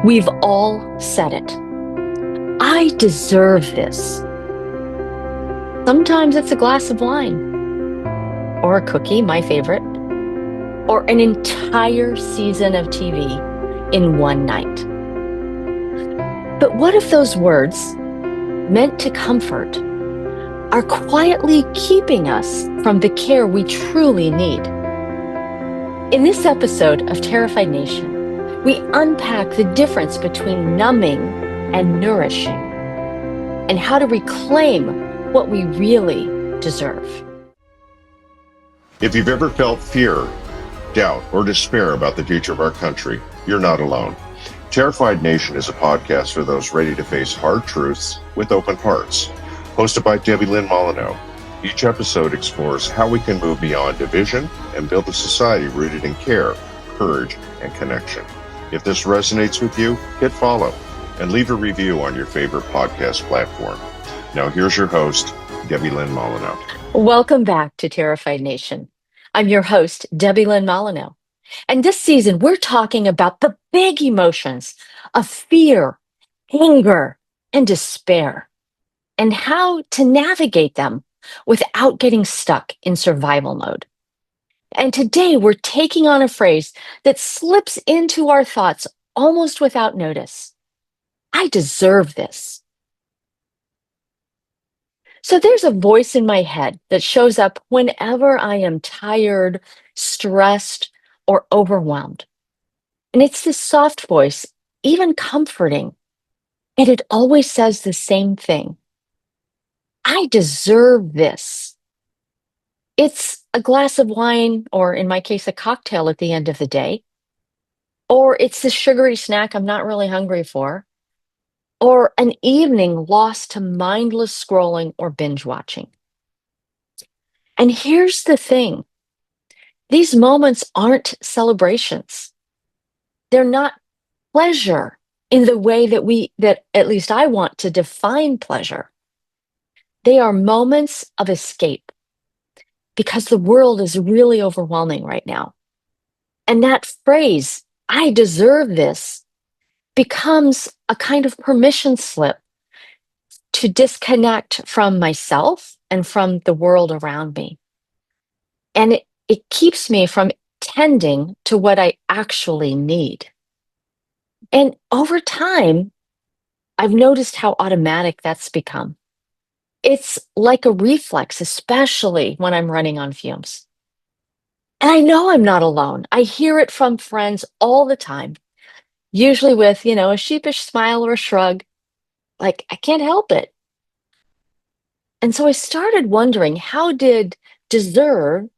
We've all said it. I deserve this. Sometimes it's a glass of wine, or a cookie, my favorite, or an entire season of TV in one night. But what if those words, meant to comfort, are quietly keeping us from the care we truly need? In this episode of Terrified Nation, we unpack the difference between numbing and nourishing, and how to reclaim what we really deserve. If you've ever felt fear, doubt, or despair about the future of our country, you're not alone. Terrified Nation is a podcast for those ready to face hard truths with open hearts. Hosted by Debbie Lynn Molyneux, each episode explores how we can move beyond division and build a society rooted in care, courage, and connection. If this resonates with you, hit follow and leave a review on your favorite podcast platform. Now here's your host, Debbie Lynn Molyneux. Welcome back to Terrified Nation. I'm your host, Debbie Lynn Molyneux. And this season, we're talking about the big emotions of fear, anger, and despair, and how to navigate them without getting stuck in survival mode. And today, we're taking on a phrase that slips into our thoughts almost without notice. I deserve this. So there's a voice in my head that shows up whenever I am tired, stressed, or overwhelmed. And it's this soft voice, even comforting, and it always says the same thing. I deserve this. It's a glass of wine, or in my case, a cocktail at the end of the day. Or it's the sugary snack I'm not really hungry for. Or an evening lost to mindless scrolling or binge watching. And here's the thing. These moments aren't celebrations. They're not pleasure in the way that at least I want to define pleasure. They are moments of escape because the world is really overwhelming right now. And that phrase, I deserve this, becomes a kind of permission slip to disconnect from myself and from the world around me. And it keeps me from tending to what I actually need. And over time, I've noticed how automatic that's become. It's like a reflex, especially when I'm running on fumes. And I know I'm not alone. I hear it from friends all the time, usually with, a sheepish smile or a shrug, like, I can't help it. And so I started wondering, how did deserve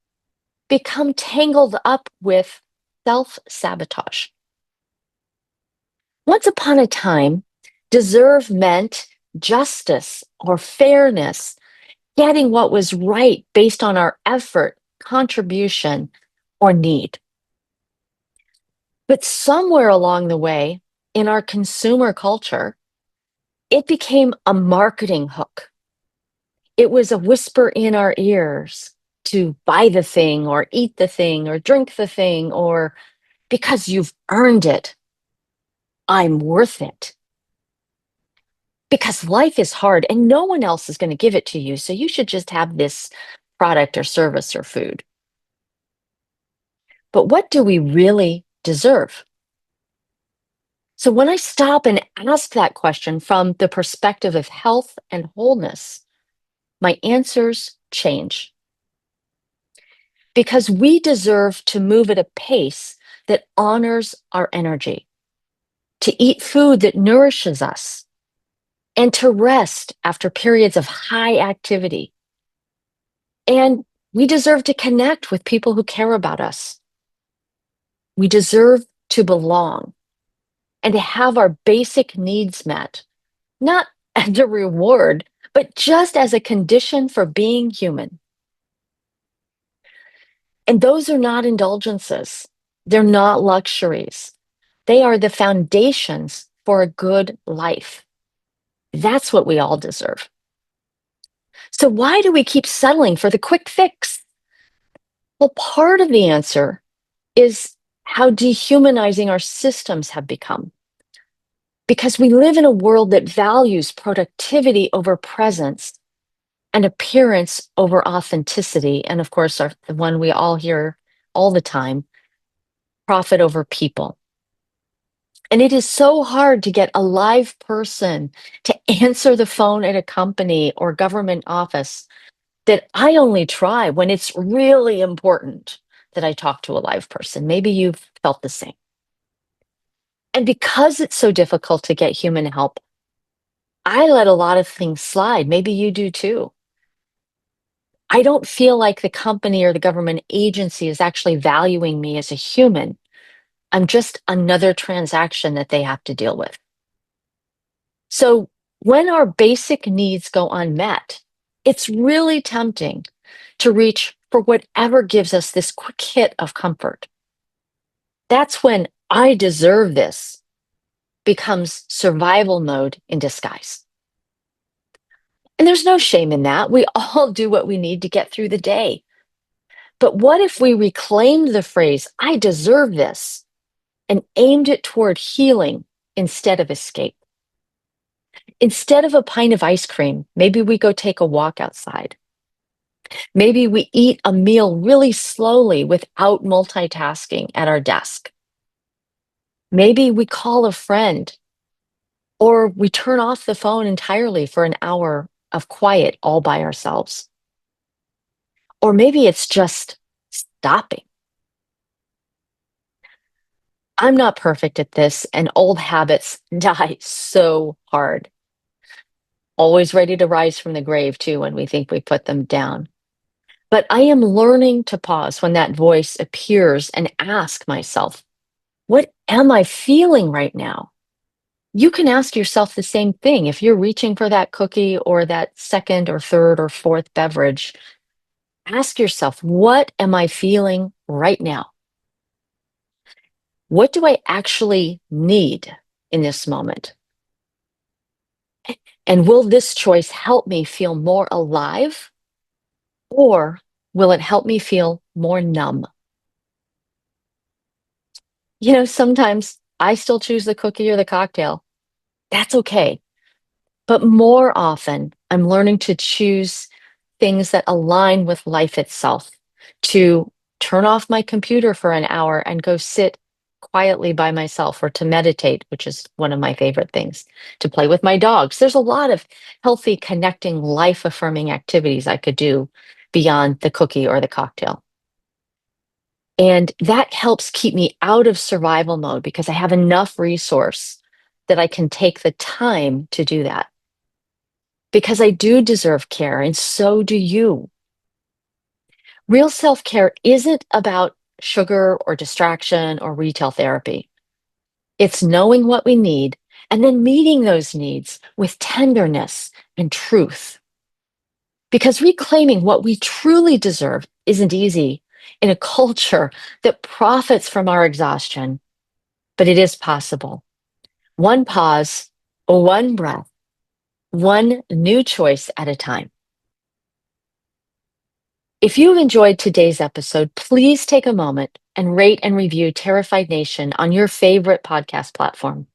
become tangled up with self-sabotage? Once upon a time, deserve meant justice or fairness, getting what was right based on our effort, contribution, or need. But somewhere along the way, in our consumer culture, it became a marketing hook. It was a whisper in our ears to buy the thing or eat the thing or drink the thing, or because you've earned it, I'm worth it. Because life is hard and no one else is going to give it to you, so you should just have this product or service or food. But what do we really deserve? So when I stop and ask that question from the perspective of health and wholeness, my answers change. Because we deserve to move at a pace that honors our energy, to eat food that nourishes us, and to rest after periods of high activity. And we deserve to connect with people who care about us. We deserve to belong and to have our basic needs met, not as a reward, but just as a condition for being human. And those are not indulgences. They're not luxuries. They are the foundations for a good life. That's what we all deserve. So why do we keep settling for the quick fix? Well, part of the answer is how dehumanizing our systems have become. because we live in a world that values productivity over presence and appearance over authenticity. And of course, the one we all hear all the time, profit over people. And it is so hard to get a live person to answer the phone at a company or government office that I only try when it's really important that I talk to a live person. Maybe you've felt the same. And because it's so difficult to get human help, I let a lot of things slide. Maybe you do too. I don't feel like the company or the government agency is actually valuing me as a human. I'm just another transaction that they have to deal with. So when our basic needs go unmet, it's really tempting to reach for whatever gives us this quick hit of comfort. That's when I deserve this becomes survival mode in disguise. And there's no shame in that. We all do what we need to get through the day. But what if we reclaimed the phrase, I deserve this, and aimed it toward healing instead of escape? Instead of a pint of ice cream, maybe we go take a walk outside. Maybe we eat a meal really slowly without multitasking at our desk. Maybe we call a friend, or we turn off the phone entirely for an hour of quiet all by ourselves. Or maybe it's just stopping. I'm not perfect at this, and old habits die so hard. Always ready to rise from the grave, too, when we think we put them down. But I am learning to pause when that voice appears and ask myself, what am I feeling right now? You can ask yourself the same thing if you're reaching for that cookie or that second or third or fourth beverage. Ask yourself, what am I feeling right now? What do I actually need in this moment? And will this choice help me feel more alive, or will it help me feel more numb? You know, sometimes I still choose the cookie or the cocktail. That's okay. But more often, I'm learning to choose things that align with life itself, to turn off my computer for an hour and go sit quietly by myself, or to meditate, which is one of my favorite things, to play with my dogs. There's a lot of healthy, connecting, life affirming activities I could do beyond the cookie or the cocktail. And that helps keep me out of survival mode because I have enough resource that I can take the time to do that. Because I do deserve care, and so do you. Real self-care isn't about sugar or distraction or retail therapy. It's knowing what we need and then meeting those needs with tenderness and truth. Because reclaiming what we truly deserve isn't easy in a culture that profits from our exhaustion, but it is possible. One pause, one breath, one new choice at a time. If you've enjoyed today's episode, please take a moment and rate and review Terrified Nation on your favorite podcast platform,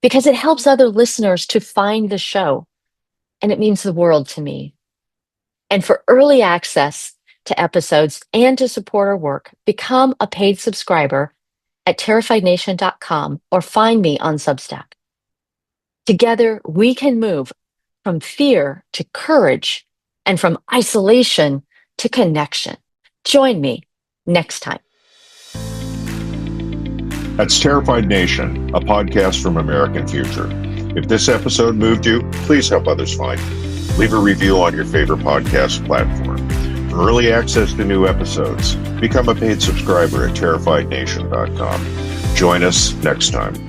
because it helps other listeners to find the show, and it means the world to me. And for early access to episodes and to support our work, become a paid subscriber at terrifiednation.com or find me on Substack. Together, we can move from fear to courage and from isolation to connection. Join me next time. That's Terrified Nation, a podcast from American Future. If this episode moved you, please help others find it. Leave a review on your favorite podcast platform. For early access to new episodes, become a paid subscriber at terrifiednation.com. Join us next time.